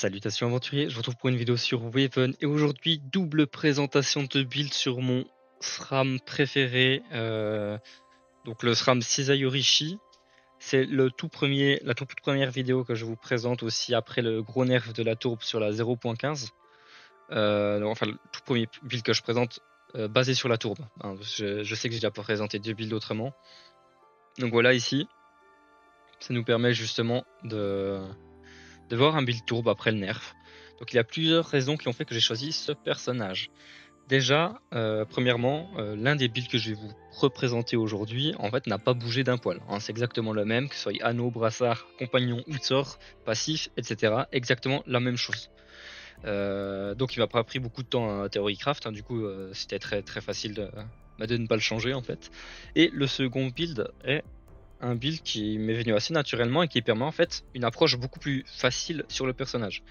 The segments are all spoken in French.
Salutations aventuriers, je vous retrouve pour une vidéo sur Weapon et aujourd'hui double présentation de build sur mon SRAM préféré, donc le SRAM Sisayorishi. C'est la toute première vidéo que je vous présente aussi après le gros nerf de la tourbe sur la 0.15. Enfin le tout premier build que je présente basé sur la tourbe, hein. Je sais que j'ai déjà présenté deux builds autrement. Donc voilà, ici ça nous permet justement de voir un build tourbe après le nerf. Donc il y a plusieurs raisons qui ont fait que j'ai choisi ce personnage. Déjà, premièrement, l'un des builds que je vais vous représenter aujourd'hui, en fait, n'a pas bougé d'un poil, hein. C'est exactement le même, que ce soit anneau, brassard, compagnon ou sort, passif, etc. Exactement la même chose. Donc il m'a pas pris beaucoup de temps à Theorycraft, hein. Du coup c'était très très facile de ne pas le changer en fait. Et le second build est un build qui m'est venu assez naturellement et qui permet en fait une approche beaucoup plus facile sur le personnage.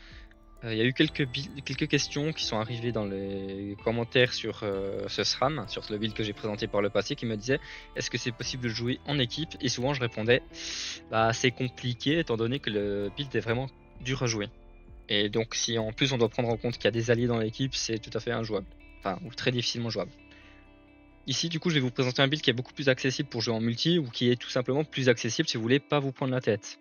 Il y a eu quelques questions qui sont arrivées dans les commentaires sur ce SRAM, sur le build que j'ai présenté par le passé, qui me disaient est-ce que c'est possible de jouer en équipe? Et souvent je répondais bah c'est compliqué étant donné que le build est vraiment dur à jouer. Et donc si en plus on doit prendre en compte qu'il y a des alliés dans l'équipe, c'est tout à fait injouable. Enfin, ou très difficilement jouable. Ici, du coup, je vais vous présenter un build qui est beaucoup plus accessible pour jouer en multi ou qui est tout simplement plus accessible si vous voulez pas vous prendre la tête.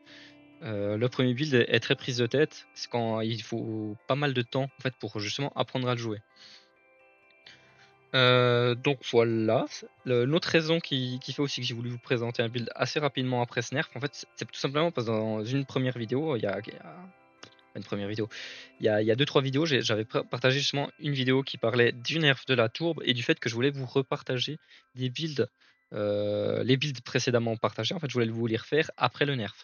Le premier build est très prise de tête, c'est quand il faut pas mal de temps en fait pour justement apprendre à le jouer. Donc voilà, l'autre raison qui fait aussi que j'ai voulu vous présenter un build assez rapidement après ce nerf, en fait, c'est tout simplement parce que dans une première vidéo, il y a 2-3 vidéos, j'avais partagé justement une vidéo qui parlait du nerf de la tourbe et du fait que je voulais vous repartager des builds, les builds précédemment partagés. En fait, je voulais vous les refaire après le nerf,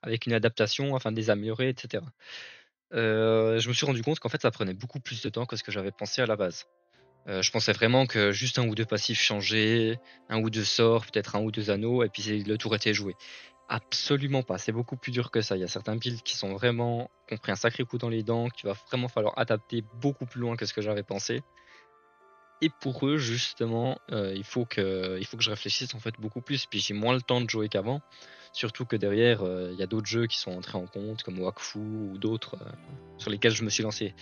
avec une adaptation afin de les améliorer, etc. Je me suis rendu compte qu'en fait, ça prenait beaucoup plus de temps que ce que j'avais pensé à la base. Je pensais vraiment que juste un ou deux passifs changeaient, un ou deux sorts, peut-être un ou deux anneaux, et puis le tour était joué. Absolument pas, c'est beaucoup plus dur que ça. Il y a certains builds qui sont vraiment, qui ont pris un sacré coup dans les dents, qu'il va vraiment falloir adapter beaucoup plus loin que ce que j'avais pensé. Et pour eux, justement, il faut que je réfléchisse en fait beaucoup plus. Puis j'ai moins le temps de jouer qu'avant. Surtout que derrière, il y a d'autres jeux qui sont entrés en compte, comme Wakfu ou d'autres, sur lesquels je me suis lancé.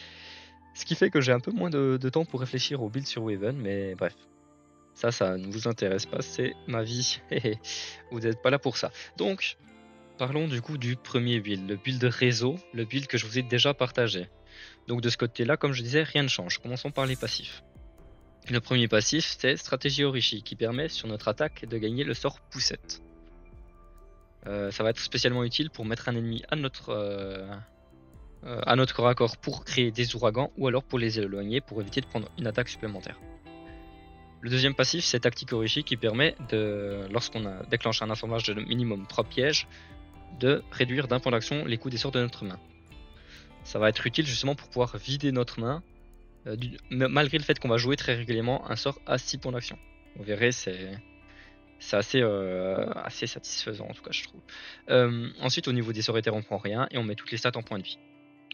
Ce qui fait que j'ai un peu moins de temps pour réfléchir au build sur Waven, mais bref. Ça ne vous intéresse pas, c'est ma vie. Vous n'êtes pas là pour ça. Donc, parlons du coup du premier build, le build réseau, le build que je vous ai déjà partagé. Donc de ce côté-là, comme je disais, rien ne change. Commençons par les passifs. Le premier passif, c'est Stratégie Orishi, qui permet sur notre attaque de gagner le sort Poussette. Ça va être spécialement utile pour mettre un ennemi à notre corps à corps pour créer des ouragans ou alors pour les éloigner pour éviter de prendre une attaque supplémentaire. Le deuxième passif, c'est Tactique Orishi qui permet, lorsqu'on a déclenché un assemblage de minimum 3 pièges, de réduire d'un point d'action les coups des sorts de notre main. Ça va être utile justement pour pouvoir vider notre main, malgré le fait qu'on va jouer très régulièrement un sort à 6 points d'action. Vous verrez, c'est assez satisfaisant en tout cas, je trouve. Ensuite, au niveau des sorts éthers, on prend rien et on met toutes les stats en points de vie.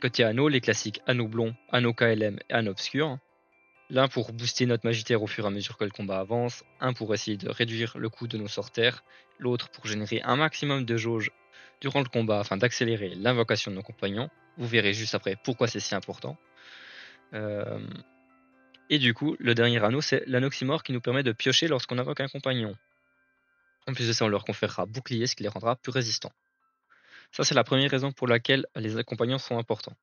Côté anneau, les classiques anneau blond, anneau KLM et anneau obscur. L'un pour booster notre magitaire au fur et à mesure que le combat avance, un pour essayer de réduire le coût de nos sorts terres, l'autre pour générer un maximum de jauge durant le combat afin d'accélérer l'invocation de nos compagnons. Vous verrez juste après pourquoi c'est si important. Et du coup, le dernier anneau, c'est l'anoxymore qui nous permet de piocher lorsqu'on invoque un compagnon. En plus de ça, on leur conférera bouclier, ce qui les rendra plus résistants. Ça, c'est la première raison pour laquelle les compagnons sont importants.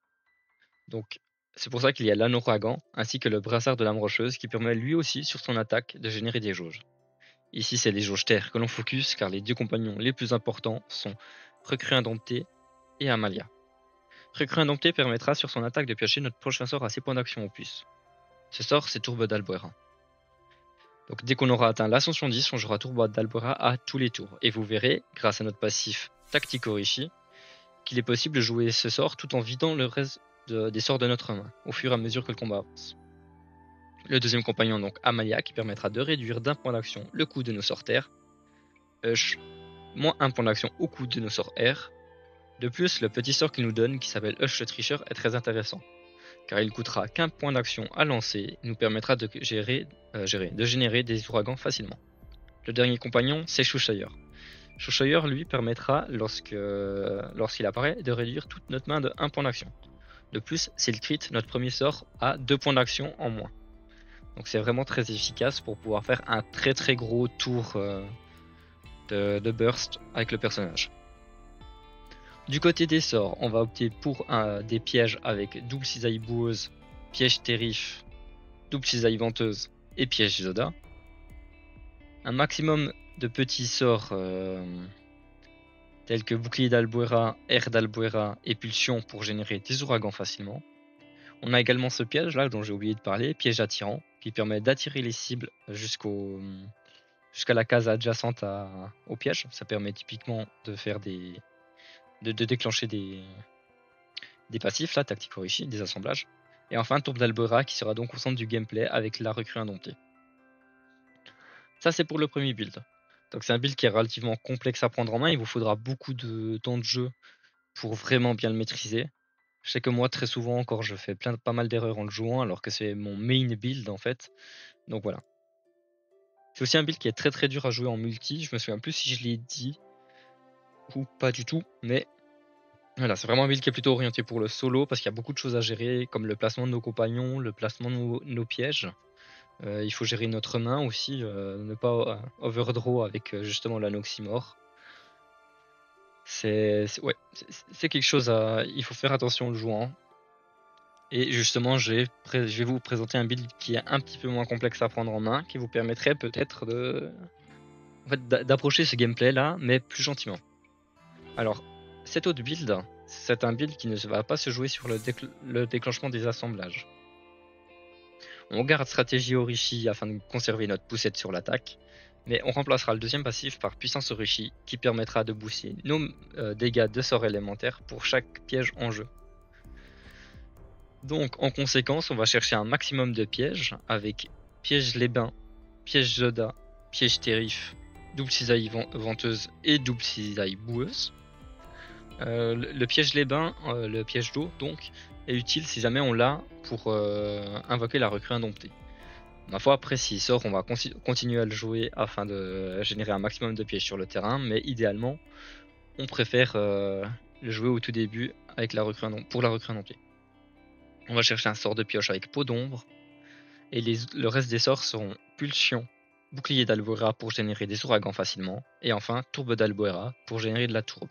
Donc, c'est pour ça qu'il y a l'anouragan ainsi que le brassard de lame rocheuse qui permet lui aussi sur son attaque de générer des jauges. Ici, c'est les jauges terre que l'on focus car les deux compagnons les plus importants sont Recrue Indompté et Amalia. Recrue Indompté permettra sur son attaque de piocher notre prochain sort à 6 points d'action au plus. Ce sort, c'est Tourbe d'Albuera. Donc dès qu'on aura atteint l'ascension 10, on jouera Tourbe d'Albuera à tous les tours. Et vous verrez, grâce à notre passif Tactique Orishi, qu'il est possible de jouer ce sort tout en vidant le reste des sorts de notre main, au fur et à mesure que le combat avance. Le deuxième compagnon, donc Amalia, qui permettra de réduire d'un point d'action le coût de nos sorts terre, moins un point d'action au coût de nos sorts air. De plus, le petit sort qu'il nous donne, qui s'appelle Hush le Tricheur, est très intéressant, car il coûtera qu'un point d'action à lancer, et nous permettra de générer des ouragans facilement. Le dernier compagnon, c'est Shushayer. Shushayer, lui, permettra, lorsqu'il apparaît, de réduire toute notre main de 1 point d'action. De plus, s'il crit, notre premier sort a 2 points d'action en moins. Donc c'est vraiment très efficace pour pouvoir faire un très gros tour de burst avec le personnage. Du côté des sorts, on va opter pour des pièges avec double cisaille boueuse, piège terrif, double cisaille venteuse et piège Zoda. Un maximum de petits sorts tels que bouclier d'Albuera, air d'Albuera et pulsion pour générer des ouragans facilement. On a également ce piège là dont j'ai oublié de parler, piège attirant, qui permet d'attirer les cibles jusqu'à la case adjacente au piège. Ça permet typiquement de faire de déclencher des passifs là, tactique Orishi, des assemblages. Et enfin tourbe d'Albuera qui sera donc au centre du gameplay avec la recrue indomptée. Ça c'est pour le premier build. Donc c'est un build qui est relativement complexe à prendre en main, il vous faudra beaucoup de temps de jeu pour vraiment bien le maîtriser. Je sais que moi très souvent encore je fais pas mal d'erreurs en le jouant alors que c'est mon main build en fait. Donc voilà. C'est aussi un build qui est très dur à jouer en multi, je me souviens plus si je l'ai dit ou pas du tout, mais voilà, c'est vraiment un build qui est plutôt orienté pour le solo parce qu'il y a beaucoup de choses à gérer comme le placement de nos compagnons, le placement de nos pièges. Il faut gérer notre main aussi, ne pas overdraw avec justement l'anoxymore. C'est quelque chose il faut faire attention en le jouant. Et justement, je vais vous présenter un build qui est un petit peu moins complexe à prendre en main, qui vous permettrait peut-être d'approcher ce gameplay là, mais plus gentiment. Alors, cet autre build, c'est un build qui ne va pas se jouer sur le déclenchement des assemblages. On garde stratégie Orishi afin de conserver notre poussette sur l'attaque, mais on remplacera le deuxième passif par puissance Orishi qui permettra de booster nos dégâts de sorts élémentaires pour chaque piège en jeu. Donc en conséquence, on va chercher un maximum de pièges avec piège les bains, piège Zoda, piège terrif, double cisaille venteuse et double cisaille boueuse. Le piège les bains, le piège d'eau donc, est utile si jamais on l'a pour invoquer la recrue indomptée. Ma foi, après s'il sort, on va continuer à le jouer afin de générer un maximum de pièges sur le terrain, mais idéalement, on préfère le jouer au tout début avec pour la recrue indomptée. On va chercher un sort de pioche avec peau d'ombre, et le reste des sorts seront pulsion, bouclier d'Albuera pour générer des ouragans facilement, et enfin tourbe d'Albuera pour générer de la tourbe.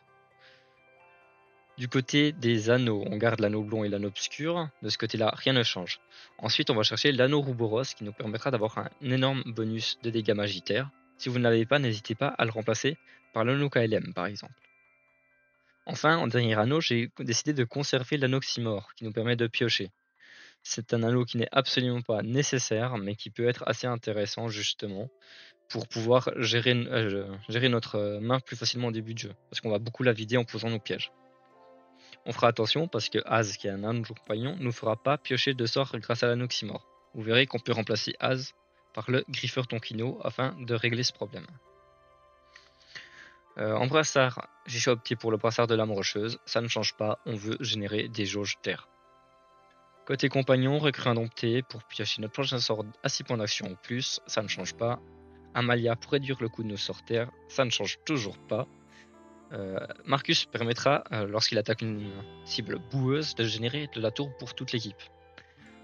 Du côté des anneaux, on garde l'anneau blond et l'anneau obscur. De ce côté-là, rien ne change. Ensuite, on va chercher l'anneau Rouboros qui nous permettra d'avoir un énorme bonus de dégâts magitaires. Si vous ne l'avez pas, n'hésitez pas à le remplacer par l'anneau KLM par exemple. Enfin, en dernier anneau, j'ai décidé de conserver l'anoxymore qui nous permet de piocher. C'est un anneau qui n'est absolument pas nécessaire, mais qui peut être assez intéressant justement pour pouvoir gérer notre main plus facilement au début de jeu, parce qu'on va beaucoup la vider en posant nos pièges. On fera attention parce que Az, qui est un ange compagnon, ne nous fera pas piocher de sort grâce à l'anoxymore. Vous verrez qu'on peut remplacer Az par le Griffeur Tonkino afin de régler ce problème. En brassard, j'ai opté pour le brassard de l'âme rocheuse, ça ne change pas, on veut générer des jauges terre. Côté compagnon, recrue indomptée pour piocher notre prochain sort à 6 points d'action ou plus, ça ne change pas. Amalia pour réduire le coût de nos sorts terre, ça ne change toujours pas. Marcus permettra, lorsqu'il attaque une cible boueuse, de générer de la tourbe pour toute l'équipe.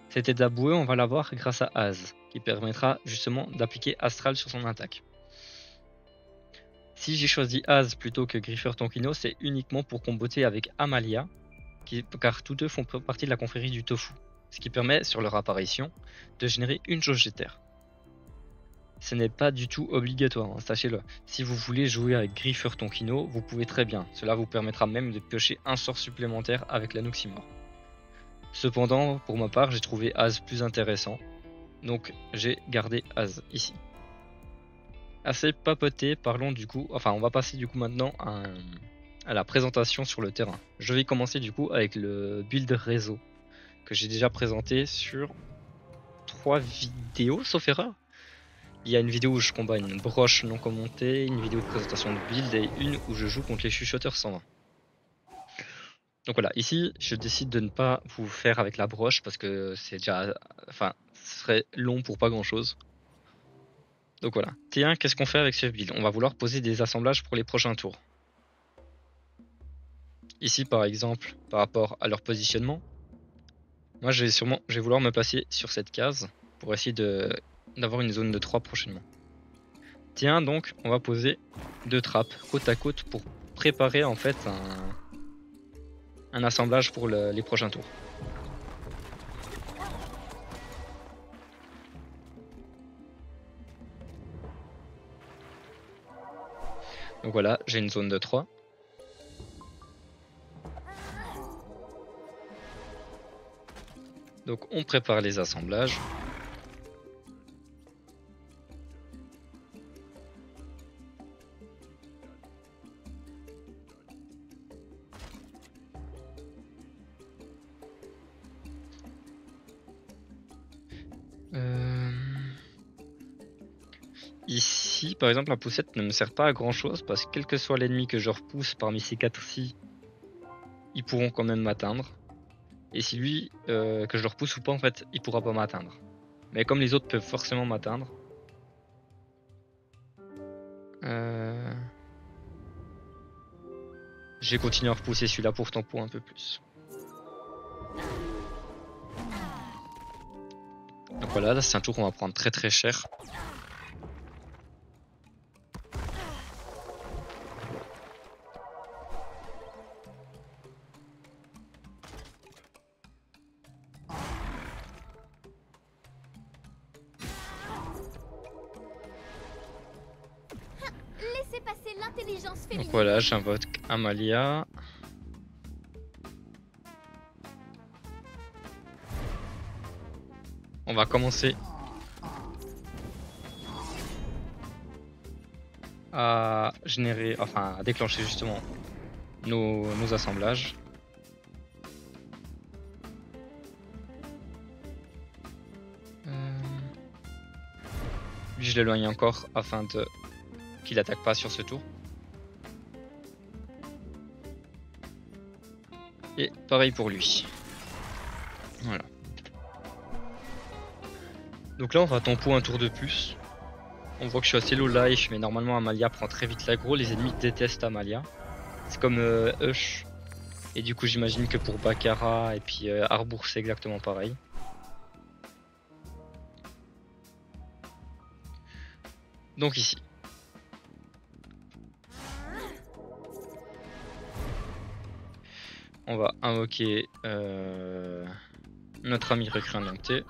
Cette aide à boueux, on va l'avoir grâce à Az, qui permettra justement d'appliquer Astral sur son attaque. Si j'ai choisi Az plutôt que Griffer Tonkino, c'est uniquement pour comboter avec Amalia, car tous deux font partie de la confrérie du tofu, ce qui permet, sur leur apparition, de générer une jauge d'éther. Ce n'est pas du tout obligatoire, hein, sachez-le. Si vous voulez jouer avec Griffer Tonkino, vous pouvez très bien. Cela vous permettra même de piocher un sort supplémentaire avec l'anoxymore. Cependant, pour ma part, j'ai trouvé Az plus intéressant, donc j'ai gardé Az ici. Assez papoté, parlons du coup, enfin on va passer du coup maintenant à la présentation sur le terrain. Je vais commencer du coup avec le build réseau, que j'ai déjà présenté sur 3 vidéos, sauf erreur. Il y a une vidéo où je combats une broche non commentée, une vidéo de présentation de build et une où je joue contre les chuchoteurs 120. Donc voilà, ici je décide de ne pas vous faire avec la broche parce que c'est déjà, enfin, ce serait long pour pas grand chose. Donc voilà, T1, qu'est-ce qu'on fait avec ce build? On va vouloir poser des assemblages pour les prochains tours. Ici par exemple, par rapport à leur positionnement, Moi, je vais vouloir me placer sur cette case pour essayer d'avoir une zone de 3 prochainement. Tiens, donc, on va poser 2 trappes côte à côte pour préparer en fait un assemblage pour les prochains tours. Donc voilà, j'ai une zone de 3. Donc on prépare les assemblages. Ici, par exemple, la poussette ne me sert pas à grand chose parce que quel que soit l'ennemi que je repousse parmi ces 4-ci, ils pourront quand même m'atteindre. Et si lui, que je le repousse ou pas, en fait, il pourra pas m'atteindre. Mais comme les autres peuvent forcément m'atteindre, j'ai continué à repousser celui-là pour tempo un peu plus. Donc voilà, là c'est un tour qu'on va prendre très très cher. Laissez passer l'intelligence féminine. Donc voilà, j'invoque Amalia. On va commencer à générer, enfin à déclencher justement nos assemblages. Lui je l'éloigne encore afin qu'il attaque pas sur ce tour. Et pareil pour lui. Voilà. Donc là on va tempo un tour de plus. On voit que je suis assez low life, mais normalement Amalia prend très vite l'aggro. Les ennemis détestent Amalia. C'est comme Hush. Et du coup j'imagine que pour Baccarat et puis Arbour c'est exactement pareil. Donc ici. On va invoquer notre ami recrue indompté.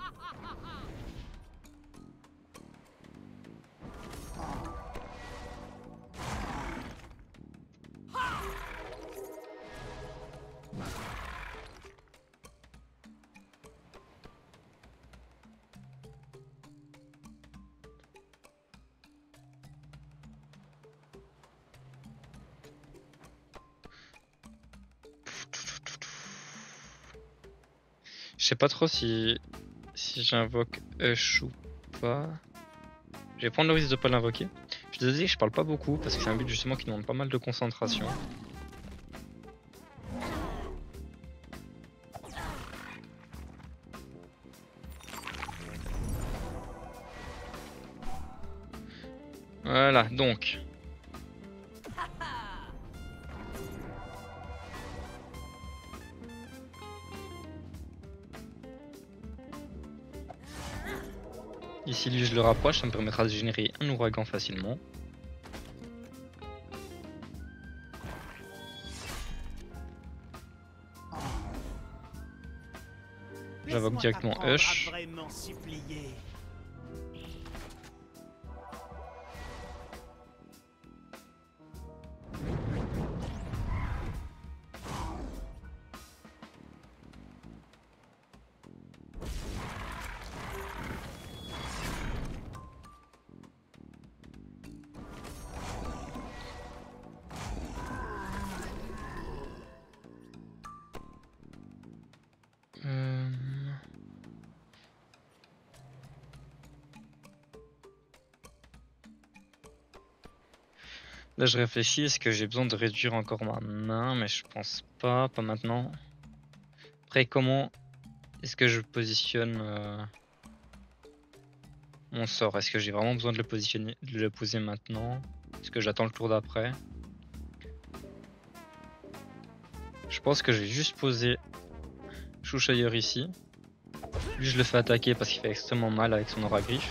Je sais pas trop si j'invoque Hush ou pas. Je vais prendre le risque de pas l'invoquer. Je suis désolé, je parle pas beaucoup parce que c'est un build justement qui demande pas mal de concentration. Voilà, donc. Ici, lui, je le rapproche, ça me permettra de générer un ouragan facilement. J'invoque directement Hush. Là je réfléchis, est-ce que j'ai besoin de réduire encore ma main? Mais je pense pas maintenant. Après comment est-ce que je positionne mon sort? Est-ce que j'ai vraiment besoin de le positionner, de le poser maintenant? Est-ce que j'attends le tour d'après? Je pense que je vais juste poser Chouchailleur ici. Lui je le fais attaquer parce qu'il fait extrêmement mal avec son aura griffe.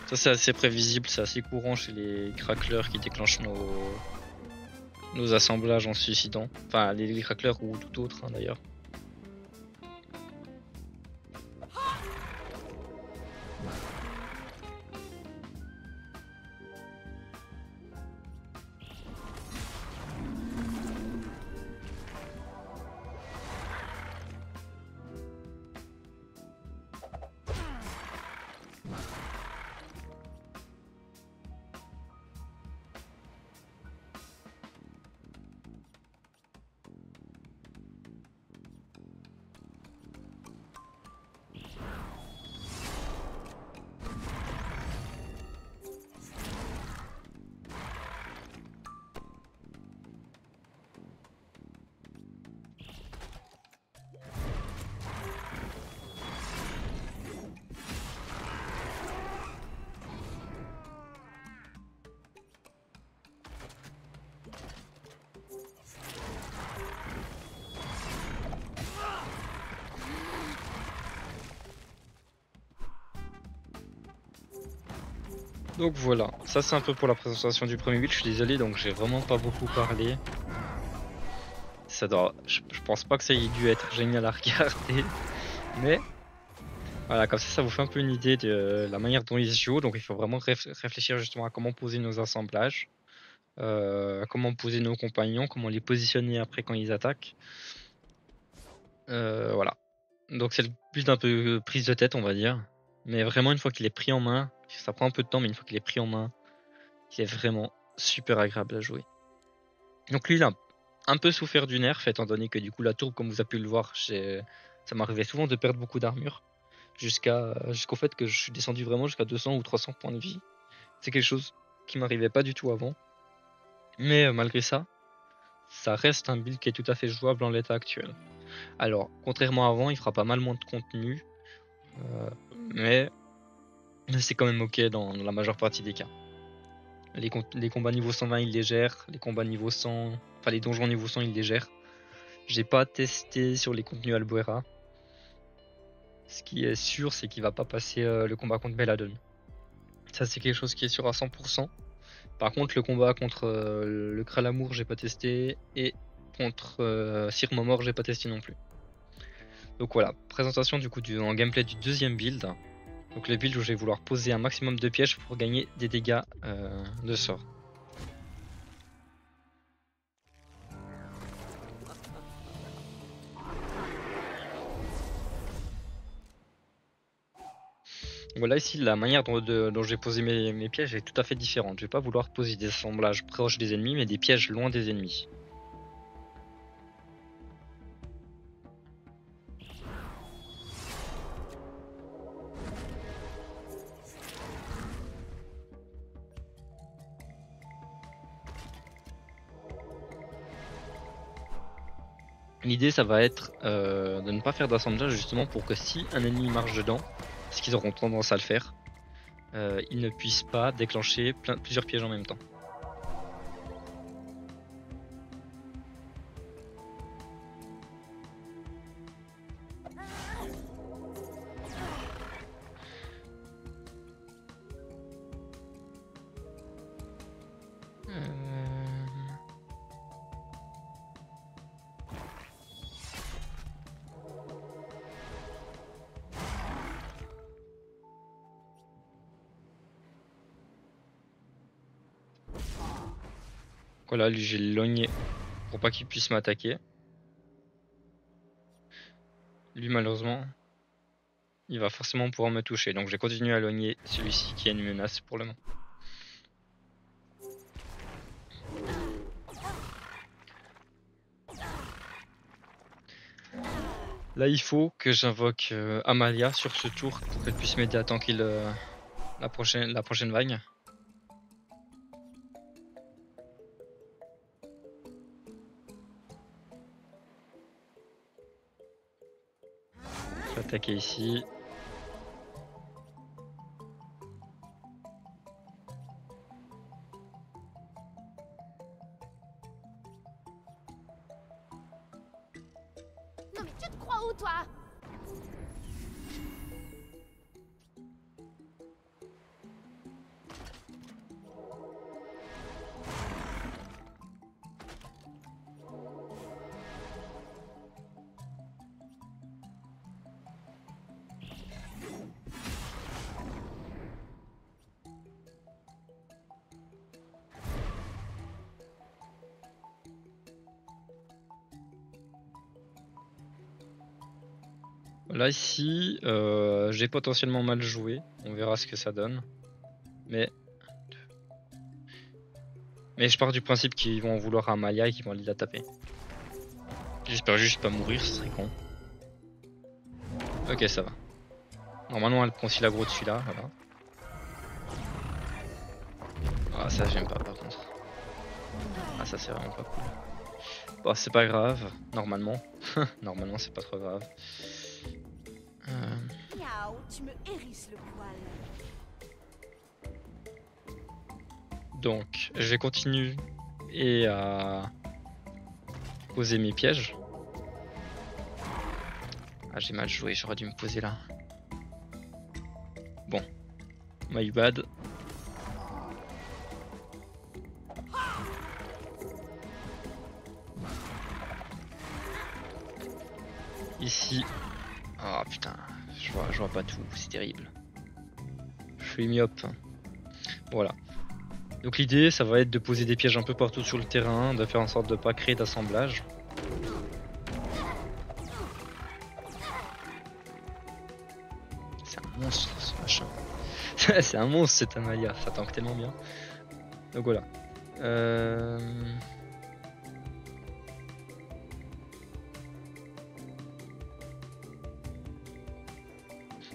Ça c'est assez prévisible, c'est assez courant chez les cracklers qui déclenchent nos assemblages en se suicidant. Enfin les cracklers ou tout autre hein, d'ailleurs. Donc voilà, ça c'est un peu pour la présentation du premier build, je suis désolé donc j'ai vraiment pas beaucoup parlé. Ça doit... je pense pas que ça ait dû être génial à regarder, mais voilà, comme ça vous fait un peu une idée de la manière dont il se joue, donc il faut vraiment réfléchir justement à comment poser nos assemblages, à comment poser nos compagnons, comment les positionner après quand ils attaquent. Voilà, donc c'est le build un peu prise de tête on va dire, mais vraiment une fois qu'il est pris en main, ça prend un peu de temps mais une fois qu'il est pris en main, il est vraiment super agréable à jouer. Donc lui il a un peu souffert du nerf étant donné que du coup la tourbe comme vous avez pu le voir, ça m'arrivait souvent de perdre beaucoup d'armure jusqu'au fait que je suis descendu vraiment jusqu'à 200 ou 300 points de vie. C'est quelque chose qui m'arrivait pas du tout avant. Mais malgré ça, ça reste un build qui est tout à fait jouable en l'état actuel. Alors, contrairement à avant, il fera pas mal moins de contenu, mais c'est quand même ok dans la majeure partie des cas. Les combats niveau 120 il les gère, les combats niveau 100, enfin les donjons niveau 100 il les gère. J'ai pas testé sur les contenus Albuera. Ce qui est sûr, c'est qu'il va pas passer le combat contre Belladone. Ça, c'est quelque chose qui est sûr à 100%. Par contre, le combat contre le Kralamour, j'ai pas testé. Et contre Sir Momor, j'ai pas testé non plus. Donc voilà, présentation du coup en gameplay du deuxième build. Donc le build où je vais vouloir poser un maximum de pièges pour gagner des dégâts de sort. Voilà, ici la manière dont j'ai posé mes pièges est tout à fait différente. Je vais pas vouloir poser des assemblages proches des ennemis, mais des pièges loin des ennemis. L'idée ça va être de ne pas faire d'assemblage justement pour que si un ennemi marche dedans, ce qu'ils auront tendance à le faire, ils ne puissent pas déclencher plusieurs pièges en même temps. Voilà, lui j'ai logné pour pas qu'il puisse m'attaquer. Lui malheureusement, il va forcément pouvoir me toucher, donc j'ai continué à logner celui-ci qui est une menace pour le moment. Là il faut que j'invoque Amalia sur ce tour pour qu'elle puisse m'aider à tanker la prochaine vague. Je vais attaquer ici. Non mais tu te crois où toi? Là ici, j'ai potentiellement mal joué, on verra ce que ça donne. Mais je pars du principe qu'ils vont en vouloir à Amalia et qu'ils vont aller la taper. J'espère juste pas mourir, ce serait con. Ok, ça va. Normalement elle prend aussi l'aggro dessus là, voilà. Ah ça j'aime pas par contre. Ah ça c'est vraiment pas cool. Bon c'est pas grave, normalement. Normalement c'est pas trop grave. Miaou, tu me hérisses le poil. Donc je vais continuer et à poser mes pièges. Ah j'ai mal joué, j'aurais dû me poser là. Bon, my bad. Ici. Oh putain, je vois pas tout, c'est terrible. Je suis myope. Voilà. Donc l'idée ça va être de poser des pièges un peu partout sur le terrain, de faire en sorte de pas créer d'assemblage. C'est un monstre ce machin. C'est un monstre cette Amalia, ça tank tellement bien. Donc voilà.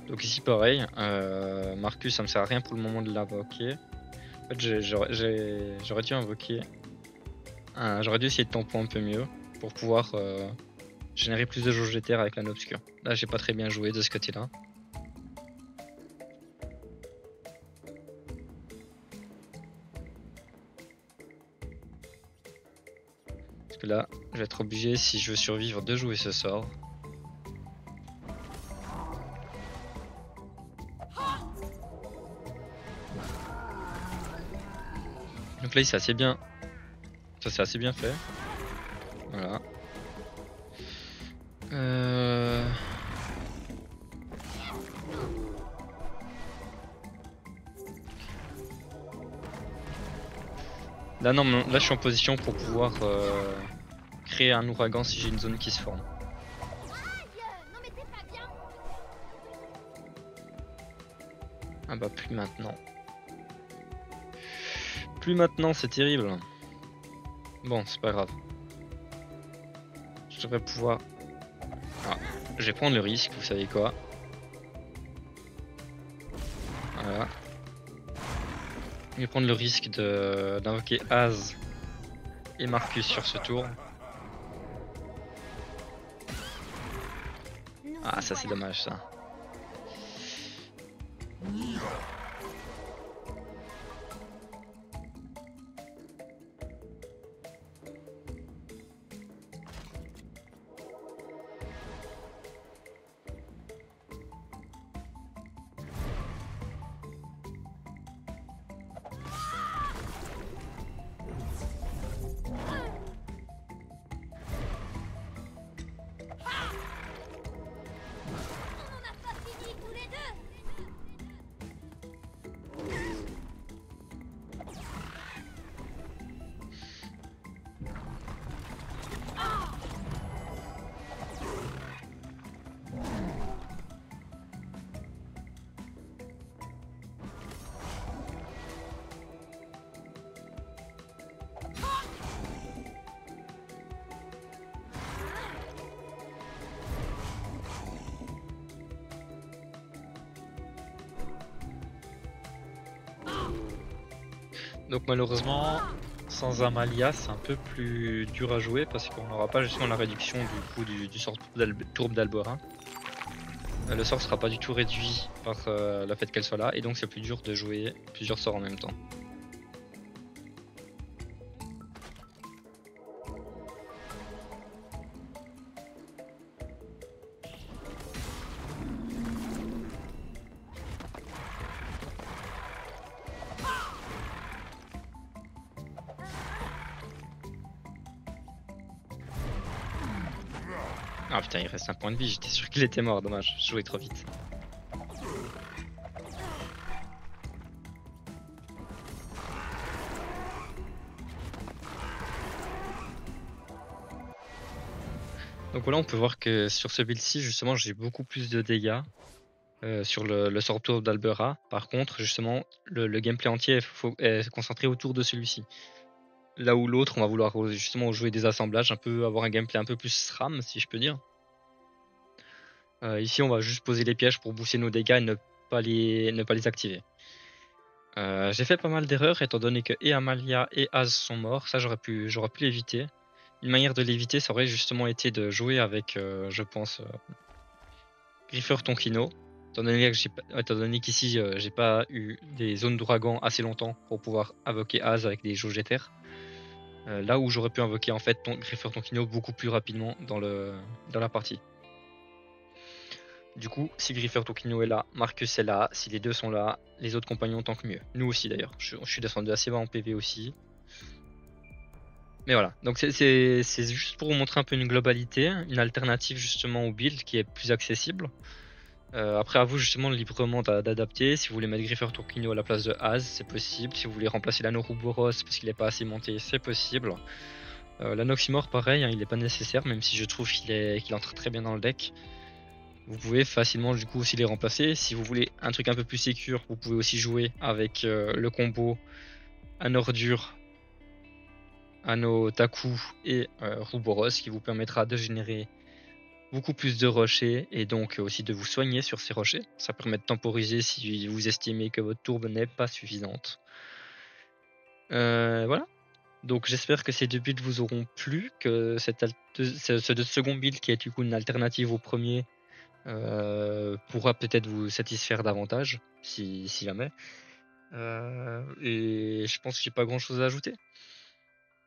Donc ici pareil, Marcus ça me sert à rien pour le moment de l'invoquer. En fait j'aurais dû invoquer, j'aurais dû essayer de tempo un peu mieux pour pouvoir générer plus de jauge de terre avec l'anneau obscur. Là j'ai pas très bien joué de ce côté là. Parce que là je vais être obligé si je veux survivre de jouer ce sort. Donc là c'est assez bien. Ça c'est assez bien fait. Voilà. Là non, là je suis en position pour pouvoir créer un ouragan si j'ai une zone qui se forme. Aïe, non mais t'es pas bien. Ah bah plus maintenant. Plus maintenant, c'est terrible. Bon, c'est pas grave. Je devrais pouvoir... Ah, je vais prendre le risque, vous savez quoi. Voilà. Je vais prendre le risque d'invoquer Az et Marcus sur ce tour. Ah, ça c'est dommage ça. Donc malheureusement, sans Amalia, c'est un peu plus dur à jouer parce qu'on n'aura pas justement la réduction du coup du sort tourbe d'Alborin. Le sort sera pas du tout réduit par le fait qu'elle soit là et donc c'est plus dur de jouer plusieurs sorts en même temps. Ah putain, il reste un point de vie, j'étais sûr qu'il était mort, dommage, je jouais trop vite. Donc voilà, on peut voir que sur ce build-ci, justement, j'ai beaucoup plus de dégâts sur le sort tour d'Albera. Par contre, justement, le gameplay entier est concentré autour de celui-ci. Là où l'autre, on va vouloir justement jouer des assemblages, un peu avoir un gameplay un peu plus SRAM, si je peux dire. Ici, on va juste poser les pièges pour booster nos dégâts et ne pas les activer. J'ai fait pas mal d'erreurs étant donné que et Amalia et Az sont morts. Ça, j'aurais pu l'éviter. Une manière de l'éviter, ça aurait justement été de jouer avec, je pense, Griffer Tonkino. Étant donné qu'ici, j'ai pas eu des zones d'ouragan assez longtemps pour pouvoir invoquer Az avec des jauges éthers. Là où j'aurais pu invoquer en fait Griffer Tonkino beaucoup plus rapidement dans la partie. Du coup, si Griffer Tonkino est là, Marcus est là, si les deux sont là, les autres compagnons tant que mieux. Nous aussi d'ailleurs, je suis descendu assez bas en PV aussi. Mais voilà, donc c'est juste pour vous montrer un peu une globalité, une alternative justement au build qui est plus accessible. Après à vous justement librement d'adapter. Si vous voulez mettre Griffer Tonkino à la place de Az, c'est possible. Si vous voulez remplacer l'anneau Rouboros parce qu'il n'est pas assez monté, c'est possible. L'Anoxymore pareil, hein, il n'est pas nécessaire, même si je trouve qu'il entre très bien dans le deck. Vous pouvez facilement du coup aussi les remplacer. Si vous voulez un truc un peu plus sécure, vous pouvez aussi jouer avec le combo Anneau Ordure, Anneau Taku et Rouboros qui vous permettra de générer beaucoup plus de rochers et donc aussi de vous soigner sur ces rochers. Ça permet de temporiser si vous estimez que votre tourbe n'est pas suffisante. Voilà. Donc j'espère que ces deux builds vous auront plu, que ce second build qui est du coup une alternative au premier pourra peut-être vous satisfaire davantage, si jamais. Et je pense que j'ai pas grand chose à ajouter.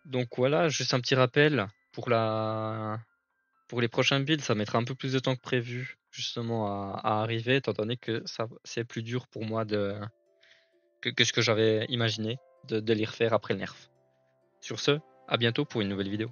Donc voilà, juste un petit rappel pour les prochains builds, ça mettra un peu plus de temps que prévu justement à arriver, étant donné que c'est plus dur pour moi que ce que j'avais imaginé de les refaire après le nerf. Sur ce, à bientôt pour une nouvelle vidéo.